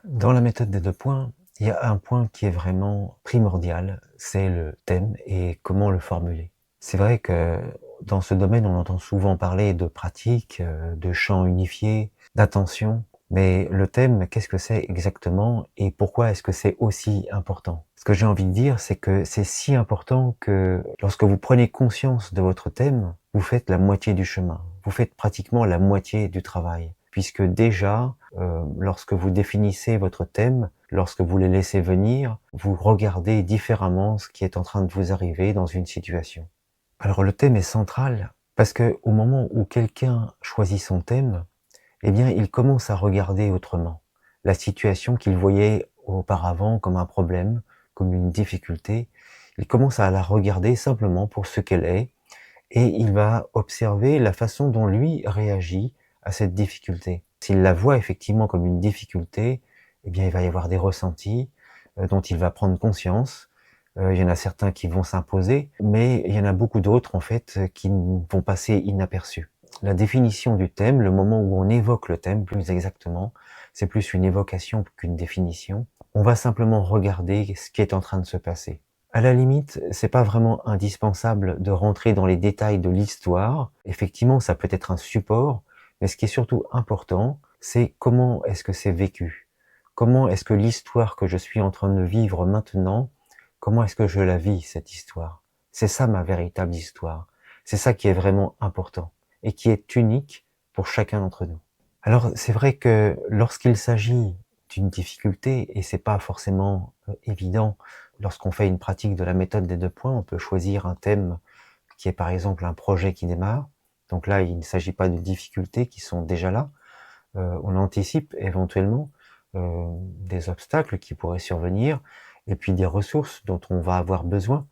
Dans la méthode des 2 points, il y a un point qui est vraiment primordial, c'est le thème et comment le formuler. C'est vrai que dans ce domaine, on entend souvent parler de pratique, de chant unifié, d'attention, mais le thème, qu'est-ce que c'est exactement et pourquoi est-ce que c'est aussi important? Ce que j'ai envie de dire, c'est que c'est si important que lorsque vous prenez conscience de votre thème, vous faites la moitié du chemin. Vous faites pratiquement la moitié du travail. Puisque déjà, lorsque vous définissez votre thème, lorsque vous les laissez venir, vous regardez différemment ce qui est en train de vous arriver dans une situation. Alors le thème est central parce que au moment où quelqu'un choisit son thème, eh bien, il commence à regarder autrement la situation qu'il voyait auparavant comme un problème, comme une difficulté. Il commence à la regarder simplement pour ce qu'elle est et il va observer la façon dont lui réagit à cette difficulté. S'il la voit effectivement comme une difficulté, eh bien, il va y avoir des ressentis dont il va prendre conscience. Il y en a certains qui vont s'imposer, mais il y en a beaucoup d'autres en fait qui vont passer inaperçus. La définition du thème, le moment où on évoque le thème plus exactement, c'est plus une évocation qu'une définition. On va simplement regarder ce qui est en train de se passer. À la limite, c'est pas vraiment indispensable de rentrer dans les détails de l'histoire. Effectivement, ça peut être un support, mais ce qui est surtout important, c'est comment est-ce que c'est vécu? Comment est-ce que l'histoire que je suis en train de vivre maintenant, comment est-ce que je la vis, cette histoire? C'est ça ma véritable histoire. C'est ça qui est vraiment important et qui est unique pour chacun d'entre nous. Alors, c'est vrai que lorsqu'il s'agit d'une difficulté, et c'est pas forcément évident, lorsqu'on fait une pratique de la méthode des 2 points, on peut choisir un thème qui est par exemple un projet qui démarre. Donc là, il ne s'agit pas de difficultés qui sont déjà là. On anticipe éventuellement des obstacles qui pourraient survenir et puis des ressources dont on va avoir besoin.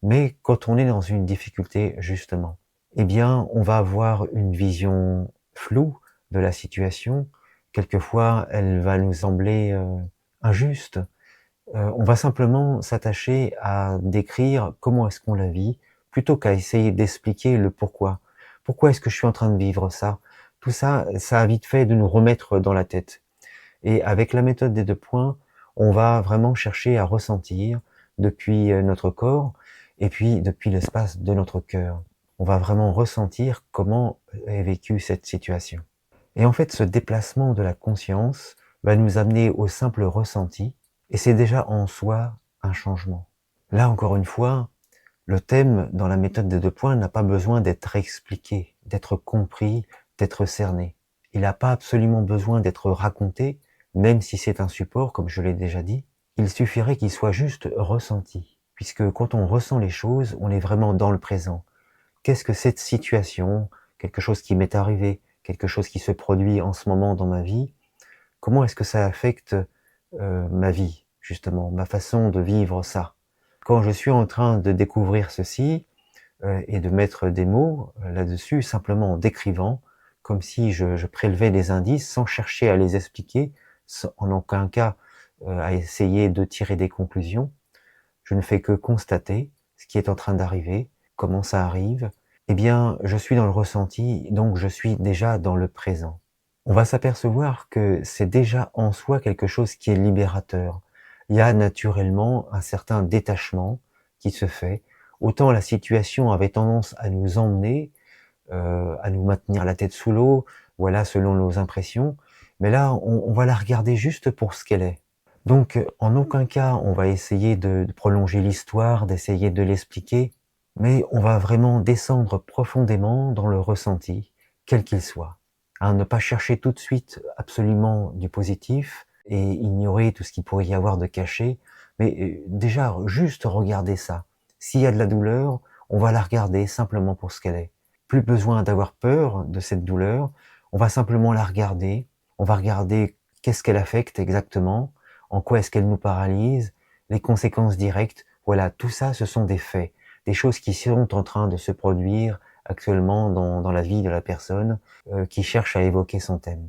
Mais quand on est dans une difficulté, justement, eh bien, on va avoir une vision floue de la situation. Quelquefois, elle va nous sembler injuste. On va simplement s'attacher à décrire comment est-ce qu'on la vit, plutôt qu'à essayer d'expliquer le pourquoi. Pourquoi est-ce que je suis en train de vivre ça? Tout ça, ça a vite fait de nous remettre dans la tête. Et avec la méthode des 2 points, on va vraiment chercher à ressentir depuis notre corps et puis depuis l'espace de notre cœur. On va vraiment ressentir comment est vécue cette situation. Et en fait, ce déplacement de la conscience va nous amener au simple ressenti et c'est déjà en soi un changement. Là, encore une fois, le thème dans la méthode des 2 points n'a pas besoin d'être expliqué, d'être compris, d'être cerné. Il n'a pas absolument besoin d'être raconté, même si c'est un support, comme je l'ai déjà dit. Il suffirait qu'il soit juste ressenti, puisque quand on ressent les choses, on est vraiment dans le présent. Qu'est-ce que cette situation, quelque chose qui m'est arrivé, quelque chose qui se produit en ce moment dans ma vie, comment est-ce que ça affecte ma vie, justement, ma façon de vivre ça? Quand je suis en train de découvrir ceci et de mettre des mots là-dessus, simplement en décrivant, comme si je prélevais des indices sans chercher à les expliquer, en aucun cas à essayer de tirer des conclusions. Je ne fais que constater ce qui est en train d'arriver, comment ça arrive. Eh bien, je suis dans le ressenti, donc je suis déjà dans le présent. On va s'apercevoir que c'est déjà en soi quelque chose qui est libérateur. Il y a naturellement un certain détachement qui se fait. Autant la situation avait tendance à nous emmener, à nous maintenir la tête sous l'eau, voilà, selon nos impressions. Mais là, on va la regarder juste pour ce qu'elle est. Donc, en aucun cas, on va essayer de prolonger l'histoire, d'essayer de l'expliquer, mais on va vraiment descendre profondément dans le ressenti, quel qu'il soit. À ne pas chercher tout de suite absolument du positif et ignorer tout ce qu'il pourrait y avoir de caché, mais déjà juste regarder ça. S'il y a de la douleur, on va la regarder simplement pour ce qu'elle est. Plus besoin d'avoir peur de cette douleur, on va simplement la regarder, on va regarder qu'est-ce qu'elle affecte exactement, en quoi est-ce qu'elle nous paralyse, les conséquences directes. Voilà, tout ça, ce sont des faits, des choses qui sont en train de se produire actuellement dans la vie de la personne qui cherche à évoquer son thème.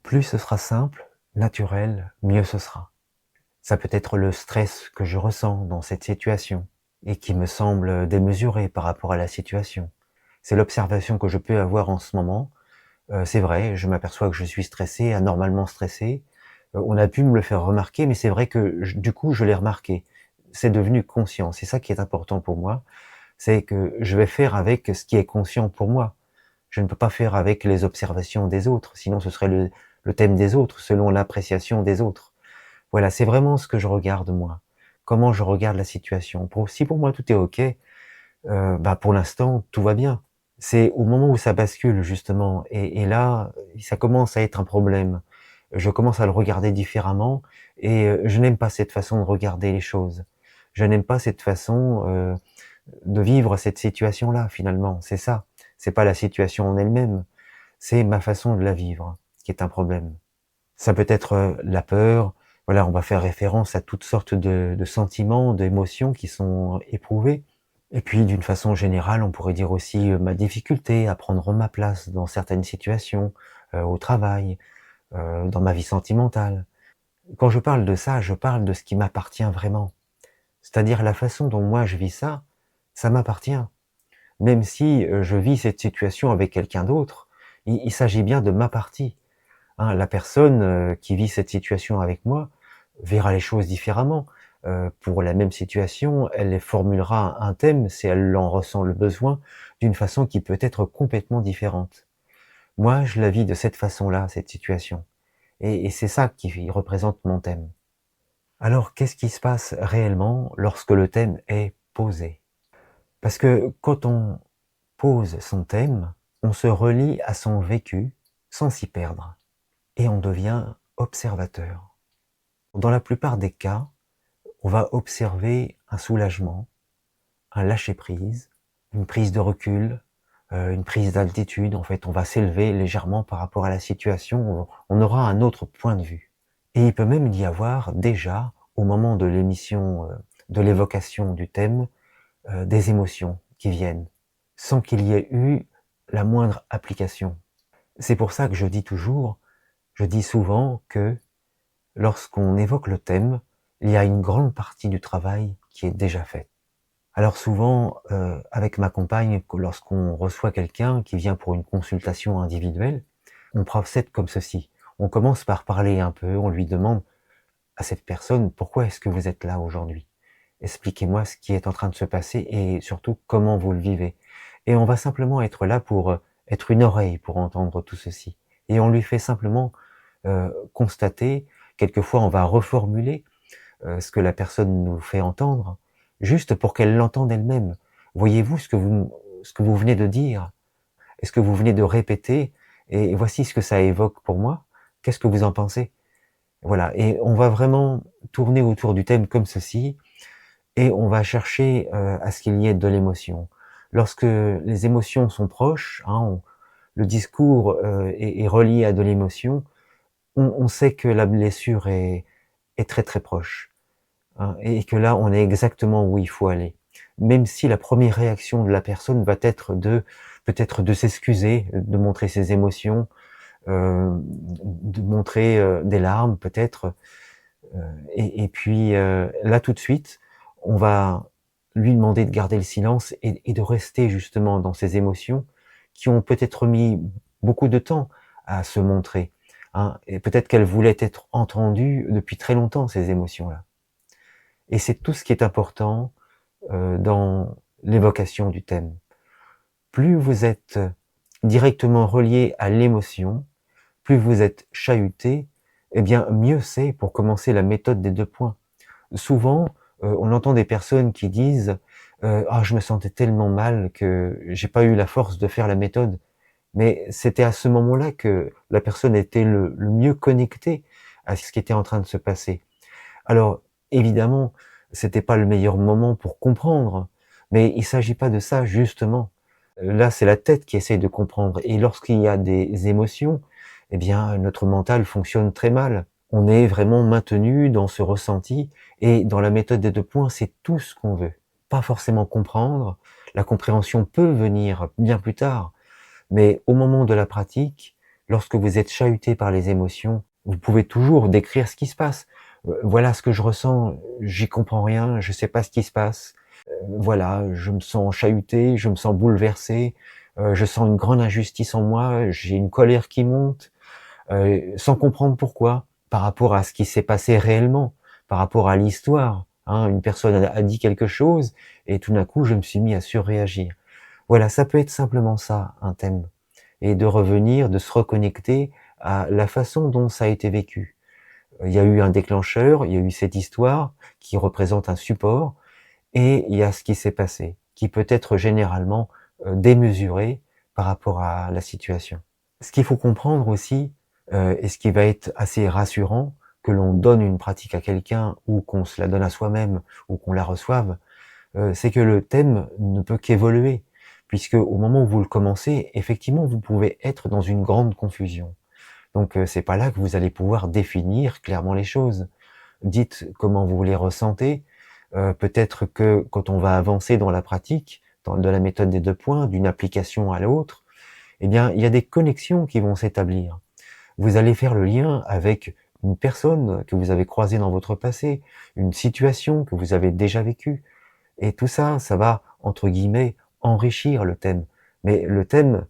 Plus ce sera simple, naturel, mieux ce sera. Ça peut être le stress que je ressens dans cette situation et qui me semble démesuré par rapport à la situation. C'est l'observation que je peux avoir en ce moment. C'est vrai, je m'aperçois que je suis stressé, anormalement stressé, On a pu me le faire remarquer, mais c'est vrai que du coup, je l'ai remarqué. C'est devenu conscient. C'est ça qui est important pour moi, c'est que je vais faire avec ce qui est conscient pour moi. Je ne peux pas faire avec les observations des autres, sinon ce serait le thème des autres, selon l'appréciation des autres. Voilà, c'est vraiment ce que je regarde moi. Comment je regarde la situation. Si pour moi tout est ok, bah pour l'instant tout va bien. C'est au moment où ça bascule justement, et là, ça commence à être un problème. Je commence à le regarder différemment, et je n'aime pas cette façon de regarder les choses. Je n'aime pas cette façon de vivre cette situation-là finalement. C'est ça. C'est pas la situation en elle-même, c'est ma façon de la vivre qui est un problème. Ça peut être la peur. Voilà, on va faire référence à toutes sortes de sentiments, d'émotions qui sont éprouvés. Et puis, d'une façon générale, on pourrait dire aussi ma difficulté à prendre ma place dans certaines situations, au travail, dans ma vie sentimentale. Quand je parle de ça, je parle de ce qui m'appartient vraiment. C'est-à-dire la façon dont moi je vis ça, ça m'appartient. Même si je vis cette situation avec quelqu'un d'autre, il s'agit bien de ma partie. Hein, la personne qui vit cette situation avec moi verra les choses différemment. Pour la même situation, elle formulera un thème, si elle en ressent le besoin, d'une façon qui peut être complètement différente. Moi, je la vis de cette façon-là, cette situation. Et c'est ça qui représente mon thème. Alors, qu'est-ce qui se passe réellement lorsque le thème est posé? Parce que quand on pose son thème, on se relie à son vécu sans s'y perdre. Et on devient observateur. Dans la plupart des cas, on va observer un soulagement, un lâcher-prise, une prise de recul, une prise d'altitude. En fait, on va s'élever légèrement par rapport à la situation, on aura un autre point de vue. Et il peut même y avoir déjà, au moment de l'émission, de l'évocation du thème, des émotions qui viennent, sans qu'il y ait eu la moindre application. C'est pour ça que je dis souvent que lorsqu'on évoque le thème, il y a une grande partie du travail qui est déjà faite. Alors souvent, avec ma compagne, lorsqu'on reçoit quelqu'un qui vient pour une consultation individuelle, on procède comme ceci. On commence par parler un peu, on lui demande à cette personne, pourquoi est-ce que vous êtes là aujourd'hui? Expliquez-moi ce qui est en train de se passer et surtout comment vous le vivez. Et on va simplement être là pour être une oreille pour entendre tout ceci. Et on lui fait simplement constater, quelquefois on va reformuler ce que la personne nous fait entendre, juste pour qu'elle l'entende elle-même. Voyez-vous ce que vous venez de dire? Est-ce que vous venez de répéter? Et voici ce que ça évoque pour moi. Qu'est-ce que vous en pensez? Voilà. Et on va vraiment tourner autour du thème comme ceci, et on va chercher à ce qu'il y ait de l'émotion. Lorsque les émotions sont proches, le discours est relié à de l'émotion, on sait que la blessure est très très proche, hein, et que là on est exactement où il faut aller. Même si la première réaction de la personne va être peut-être de s'excuser, de montrer ses émotions, de montrer des larmes peut-être, et puis là tout de suite, on va lui demander de garder le silence et de rester justement dans ses émotions qui ont peut-être mis beaucoup de temps à se montrer, hein, et peut-être qu'elle voulait être entendue depuis très longtemps, ces émotions-là. Et c'est tout ce qui est important dans l'évocation du thème. Plus vous êtes directement relié à l'émotion, plus vous êtes chahuté, eh bien mieux c'est pour commencer la méthode des 2 points. Souvent, on entend des personnes qui disent «Ah, je me sentais tellement mal que j'ai pas eu la force de faire la méthode». Mais c'était à ce moment-là que la personne était le mieux connectée à ce qui était en train de se passer. Alors, évidemment, c'était pas le meilleur moment pour comprendre, mais il s'agit pas de ça, justement. Là, c'est la tête qui essaie de comprendre, et lorsqu'il y a des émotions, eh bien, notre mental fonctionne très mal. On est vraiment maintenu dans ce ressenti, et dans la méthode des 2 points, c'est tout ce qu'on veut. Pas forcément comprendre, la compréhension peut venir bien plus tard, mais au moment de la pratique, lorsque vous êtes chahuté par les émotions, vous pouvez toujours décrire ce qui se passe. Voilà ce que je ressens, j'y comprends rien, je sais pas ce qui se passe. Voilà, je me sens chahuté, je me sens bouleversé, je sens une grande injustice en moi, j'ai une colère qui monte, sans comprendre pourquoi. par rapport à ce qui s'est passé réellement, par rapport à l'histoire. Hein. Une personne a dit quelque chose et tout d'un coup, je me suis mis à surréagir. Voilà, ça peut être simplement ça, un thème. Et de revenir, de se reconnecter à la façon dont ça a été vécu. Il y a eu un déclencheur, il y a eu cette histoire qui représente un support, et il y a ce qui s'est passé, qui peut être généralement démesuré par rapport à la situation. Ce qu'il faut comprendre aussi, et ce qui va être assez rassurant, que l'on donne une pratique à quelqu'un ou qu'on se la donne à soi-même ou qu'on la reçoive, c'est que le thème ne peut qu'évoluer, puisque au moment où vous le commencez, effectivement, vous pouvez être dans une grande confusion. Donc c'est pas là que vous allez pouvoir définir clairement les choses. Dites comment vous les ressentez. Peut-être que quand on va avancer dans la pratique, de la méthode des 2 points, d'une application à l'autre, eh bien, il y a des connexions qui vont s'établir. Vous allez faire le lien avec une personne que vous avez croisée dans votre passé, une situation que vous avez déjà vécue. Et tout ça, ça va, entre guillemets, enrichir le thème. Mais le thème,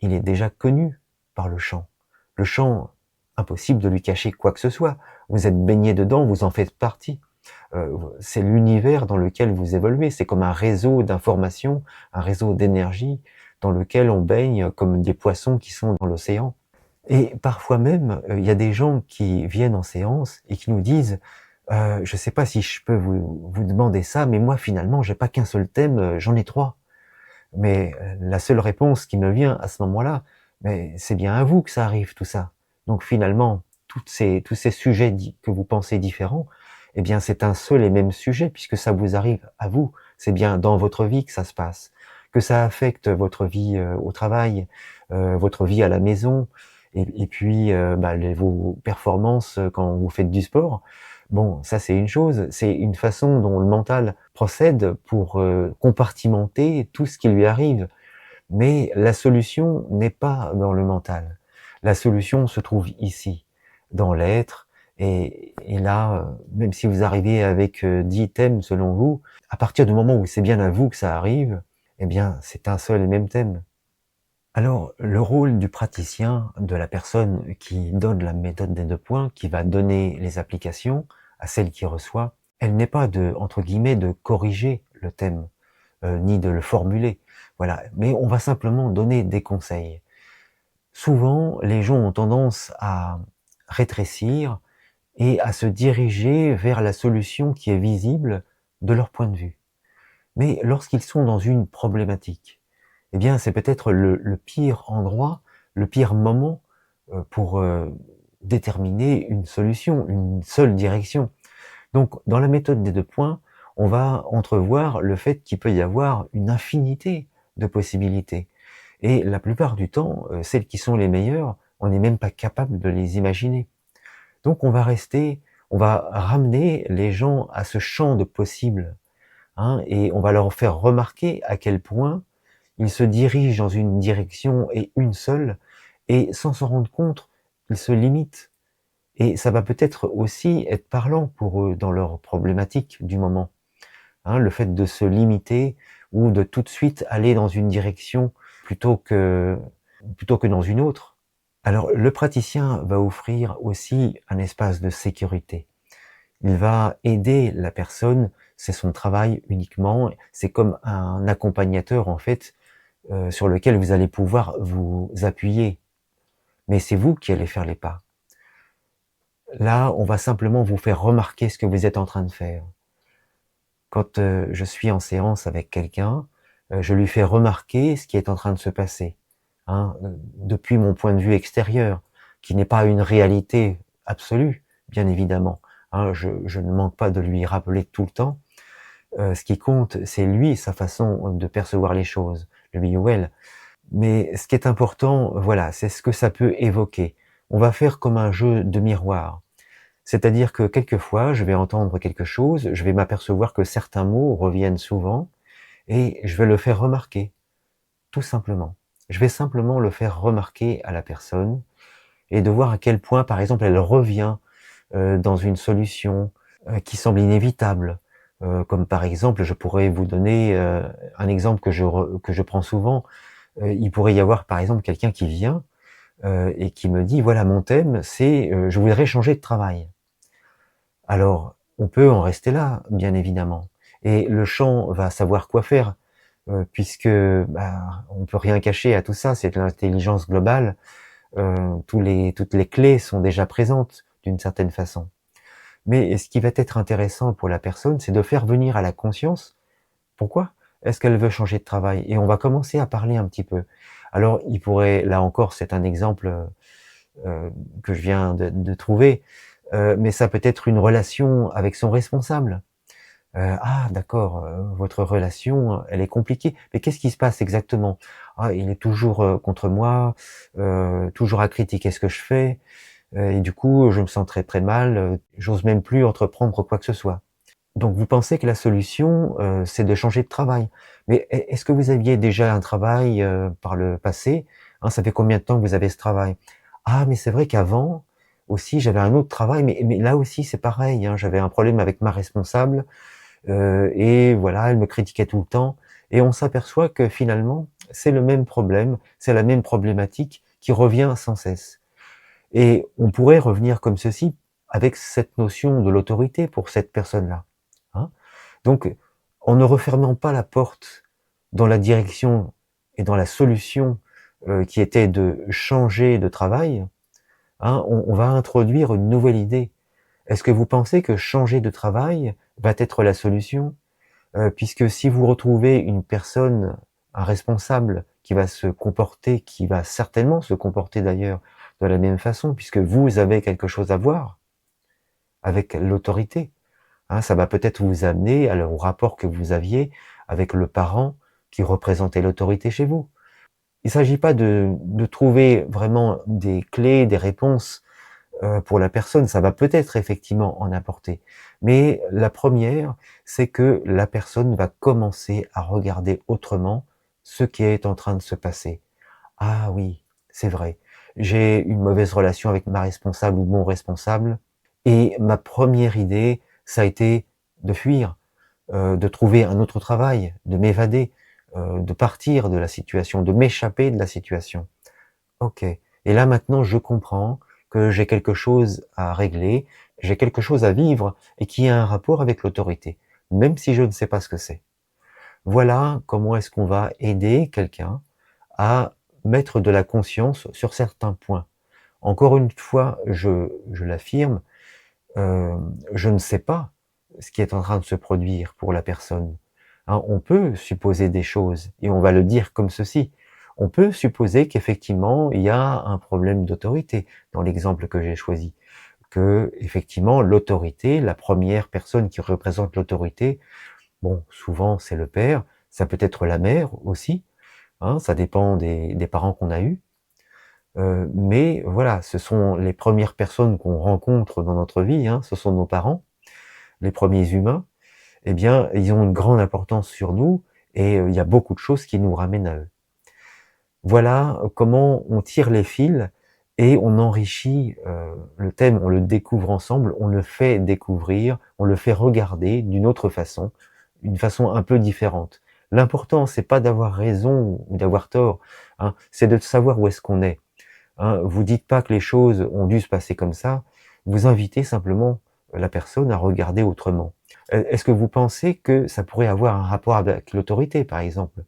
il est déjà connu par le chant. Le chant, impossible de lui cacher quoi que ce soit. Vous êtes baigné dedans, vous en faites partie. C'est l'univers dans lequel vous évoluez. C'est comme un réseau d'informations, un réseau d'énergie dans lequel on baigne comme des poissons qui sont dans l'océan. Et parfois même, il y a des gens qui viennent en séance et qui nous disent je ne sais pas si je peux vous demander ça, mais moi finalement j'ai pas qu'un seul thème, j'en ai 3. Mais la seule réponse qui me vient à ce moment-là, mais c'est bien à vous que ça arrive tout ça. Donc finalement, tous ces sujets que vous pensez différents, eh bien c'est un seul et même sujet puisque ça vous arrive à vous. C'est bien dans votre vie que ça se passe, que ça affecte votre vie au travail, votre vie à la maison, et puis vos performances quand vous faites du sport. Bon, ça c'est une chose, c'est une façon dont le mental procède pour compartimenter tout ce qui lui arrive. Mais la solution n'est pas dans le mental. La solution se trouve ici, dans l'être. Et là, même si vous arrivez avec 10 thèmes selon vous, à partir du moment où c'est bien à vous que ça arrive, eh bien c'est un seul et même thème. Alors, le rôle du praticien, de la personne qui donne la méthode des 2 points, qui va donner les applications à celle qui reçoit, elle n'est pas de, entre guillemets, de corriger le thème, ni de le formuler. Voilà. Mais on va simplement donner des conseils. Souvent, les gens ont tendance à rétrécir et à se diriger vers la solution qui est visible de leur point de vue. Mais lorsqu'ils sont dans une problématique, eh bien, c'est peut-être le pire endroit, le pire moment pour déterminer une solution, une seule direction. Donc, dans la méthode des 2 points, on va entrevoir le fait qu'il peut y avoir une infinité de possibilités. Et la plupart du temps, celles qui sont les meilleures, on n'est même pas capable de les imaginer. Donc, on va ramener les gens à ce champ de possibles, hein, et on va leur faire remarquer à quel point ils se dirigent dans une direction et une seule, et sans s'en rendre compte, ils se limitent. Et ça va peut-être aussi être parlant pour eux dans leur problématique du moment. Hein, le fait de se limiter ou de tout de suite aller dans une direction plutôt que, plutôt que dans une autre. Alors le praticien va offrir aussi un espace de sécurité. Il va aider la personne, c'est son travail uniquement, c'est comme un accompagnateur en fait, sur lequel vous allez pouvoir vous appuyer. Mais c'est vous qui allez faire les pas. Là, on va simplement vous faire remarquer ce que vous êtes en train de faire. Quand je suis en séance avec quelqu'un, je lui fais remarquer ce qui est en train de se passer, hein, depuis mon point de vue extérieur, qui n'est pas une réalité absolue, bien évidemment. Hein, je ne manque pas de lui rappeler tout le temps. Ce qui compte, c'est lui, sa façon de percevoir les choses, lui ou elle. Mais ce qui est important, voilà, c'est ce que ça peut évoquer. On va faire comme un jeu de miroir. C'est-à-dire que quelquefois, je vais entendre quelque chose, je vais m'apercevoir que certains mots reviennent souvent, et je vais le faire remarquer, tout simplement. Je vais simplement le faire remarquer à la personne, et de voir à quel point, par exemple, elle revient dans une solution qui semble inévitable. Comme par exemple, je pourrais vous donner un exemple que je prends souvent. Il pourrait y avoir, par exemple, quelqu'un qui vient, et qui me dit: «Voilà mon thème, c'est, je voudrais changer de travail». Alors, on peut en rester là, bien évidemment, et le champ va savoir quoi faire, puisque, bah, on peut rien cacher à tout ça, c'est de l'intelligence globale, toutes les clés sont déjà présentes d'une certaine façon. Mais ce qui va être intéressant pour la personne, c'est de faire venir à la conscience, pourquoi est-ce qu'elle veut changer de travail? Et on va commencer à parler un petit peu. Alors, il pourrait, là encore, c'est un exemple, que je viens de trouver, mais ça peut être une relation avec son responsable. «Ah d'accord, votre relation, elle est compliquée. Mais qu'est-ce qui se passe exactement? Ah, il est toujours, contre moi, toujours à critiquer ce que je fais, et du coup, je me sens très, très mal, j'ose même plus entreprendre quoi que ce soit». Donc vous pensez que la solution, c'est de changer de travail. Mais est-ce que vous aviez déjà un travail, par le passé? Hein, ça fait combien de temps que vous avez ce travail? Ah, mais c'est vrai qu'avant aussi, j'avais un autre travail, mais là aussi, c'est pareil, hein, j'avais un problème avec ma responsable, et voilà, elle me critiquait tout le temps, et on s'aperçoit que finalement, c'est le même problème, c'est la même problématique qui revient sans cesse. Et on pourrait revenir comme ceci, avec cette notion de l'autorité pour cette personne-là, hein. Donc, en ne refermant pas la porte dans la direction et dans la solution, qui était de changer de travail, hein, on va introduire une nouvelle idée. Est-ce que vous pensez que changer de travail va être la solution? Puisque si vous retrouvez une personne, un responsable qui va se comporter, qui va certainement se comporter d'ailleurs de la même façon, puisque vous avez quelque chose à voir avec l'autorité, hein, ça va peut-être vous amener au rapport que vous aviez avec le parent qui représentait l'autorité chez vous. Il ne s'agit pas de trouver vraiment des clés, des réponses, pour la personne, ça va peut-être effectivement en apporter. Mais la première, c'est que la personne va commencer à regarder autrement ce qui est en train de se passer. «Ah oui, c'est vrai, j'ai une mauvaise relation avec ma responsable ou mon responsable, et ma première idée, ça a été de fuir, de trouver un autre travail, de m'évader, de partir de la situation, de m'échapper de la situation. OK. Et là, maintenant, je comprends que j'ai quelque chose à régler, j'ai quelque chose à vivre et qui a un rapport avec l'autorité, même si je ne sais pas ce que c'est. Voilà comment est-ce qu'on va aider quelqu'un à mettre de la conscience sur certains points. Encore une fois, je l'affirme, je ne sais pas ce qui est en train de se produire pour la personne. Hein, on peut supposer des choses et on va le dire comme ceci. On peut supposer qu'effectivement, il y a un problème d'autorité dans l'exemple que j'ai choisi. Que, effectivement, l'autorité, la première personne qui représente l'autorité, bon, souvent c'est le père, ça peut être la mère aussi, hein, ça dépend des parents qu'on a eus. Mais voilà, ce sont les premières personnes qu'on rencontre dans notre vie, hein, ce sont nos parents, les premiers humains. Eh bien, ils ont une grande importance sur nous, et il y a beaucoup de choses qui nous ramènent à eux. Voilà comment on tire les fils et on enrichit, le thème, on le découvre ensemble, on le fait découvrir, on le fait regarder d'une autre façon, une façon un peu différente. L'important, c'est pas d'avoir raison ou d'avoir tort, hein, c'est de savoir où est-ce qu'on est. Hein, vous dites pas que les choses ont dû se passer comme ça, vous invitez simplement la personne à regarder autrement. Est-ce que vous pensez que ça pourrait avoir un rapport avec l'autorité, par exemple?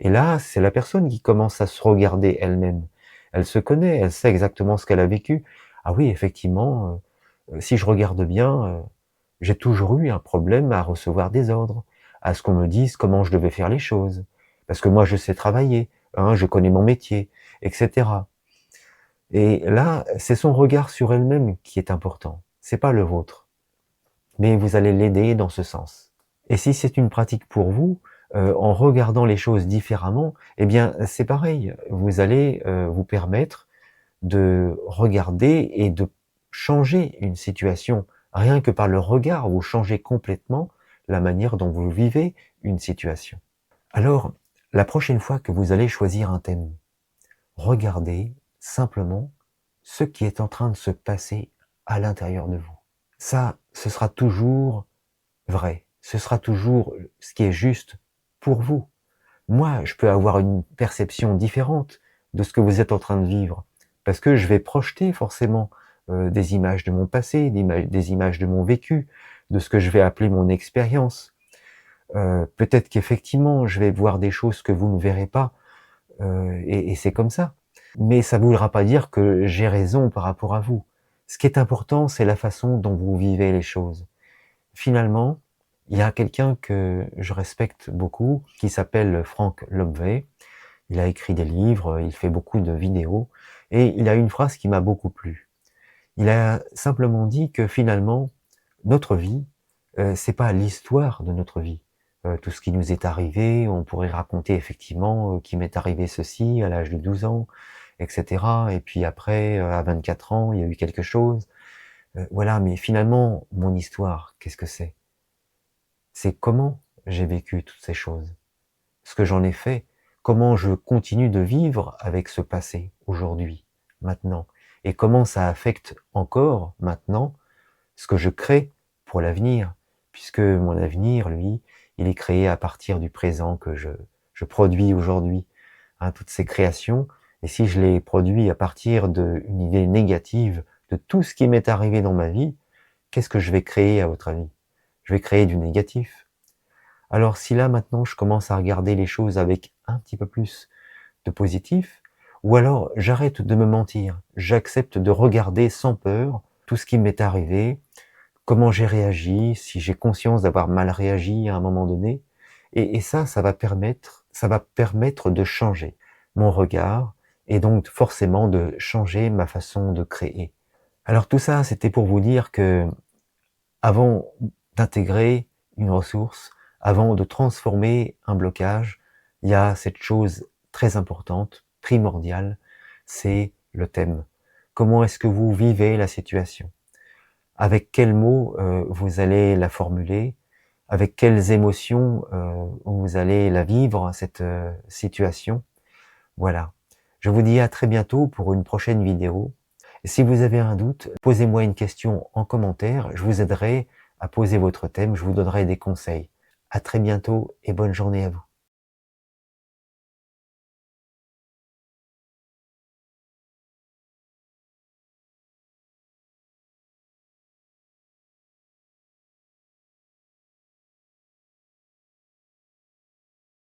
Et là, c'est la personne qui commence à se regarder elle-même. Elle se connaît, elle sait exactement ce qu'elle a vécu. Ah oui, effectivement, si je regarde bien, j'ai toujours eu un problème à recevoir des ordres, à ce qu'on me dise comment je devais faire les choses. Parce que moi, je sais travailler, hein, je connais mon métier, etc. Et là, c'est son regard sur elle-même qui est important, c'est pas le vôtre. Mais vous allez l'aider dans ce sens. Et si c'est une pratique pour vous, en regardant les choses différemment, eh bien, c'est pareil. Vous allez, vous permettre de regarder et de changer une situation. Rien que par le regard, vous changez complètement la manière dont vous vivez une situation. Alors, la prochaine fois que vous allez choisir un thème, regardez simplement ce qui est en train de se passer à l'intérieur de vous. Ça, ce sera toujours vrai. Ce sera toujours ce qui est juste pour vous. Moi, je peux avoir une perception différente de ce que vous êtes en train de vivre. parce que je vais projeter forcément des images de mon passé, des images de mon vécu, de ce que je vais appeler mon expérience. Peut-être qu'effectivement, je vais voir des choses que vous ne verrez pas, et c'est comme ça. Mais ça ne voudra pas dire que j'ai raison par rapport à vous. Ce qui est important, c'est la façon dont vous vivez les choses. Finalement, il y a quelqu'un que je respecte beaucoup, qui s'appelle Frank Lobvé. Il a écrit des livres, il fait beaucoup de vidéos, et il a une phrase qui m'a beaucoup plu. Il a simplement dit que finalement, notre vie, c'est pas l'histoire de notre vie. Tout ce qui nous est arrivé, on pourrait raconter effectivement qu'il m'est arrivé ceci à l'âge de 12 ans, etc. Et puis après, à 24 ans, il y a eu quelque chose. Voilà, mais finalement, mon histoire, qu'est-ce que c'est? C'est comment j'ai vécu toutes ces choses, ce que j'en ai fait, comment je continue de vivre avec ce passé, aujourd'hui, maintenant, et comment ça affecte encore, maintenant, ce que je crée pour l'avenir, puisque mon avenir, lui, il est créé à partir du présent que je produis aujourd'hui, hein, toutes ces créations, et si je les produis à partir d'une idée négative de tout ce qui m'est arrivé dans ma vie, qu'est-ce que je vais créer à votre avis? Je vais créer du négatif. Alors si là maintenant je commence à regarder les choses avec un petit peu plus de positif, ou alors j'arrête de me mentir, j'accepte de regarder sans peur tout ce qui m'est arrivé, comment j'ai réagi, si j'ai conscience d'avoir mal réagi à un moment donné, et ça va permettre de changer mon regard, et donc forcément de changer ma façon de créer. Alors tout ça, c'était pour vous dire que avant d'intégrer une ressource, avant de transformer un blocage, il y a cette chose très importante, primordiale, c'est le thème. Comment est-ce que vous vivez la situation? Avec quels mots vous allez la formuler? Avec quelles émotions vous allez la vivre, cette situation? Voilà. Je vous dis à très bientôt pour une prochaine vidéo. Si vous avez un doute, posez-moi une question en commentaire, je vous aiderai à poser votre thème, je vous donnerai des conseils. À très bientôt et bonne journée à vous.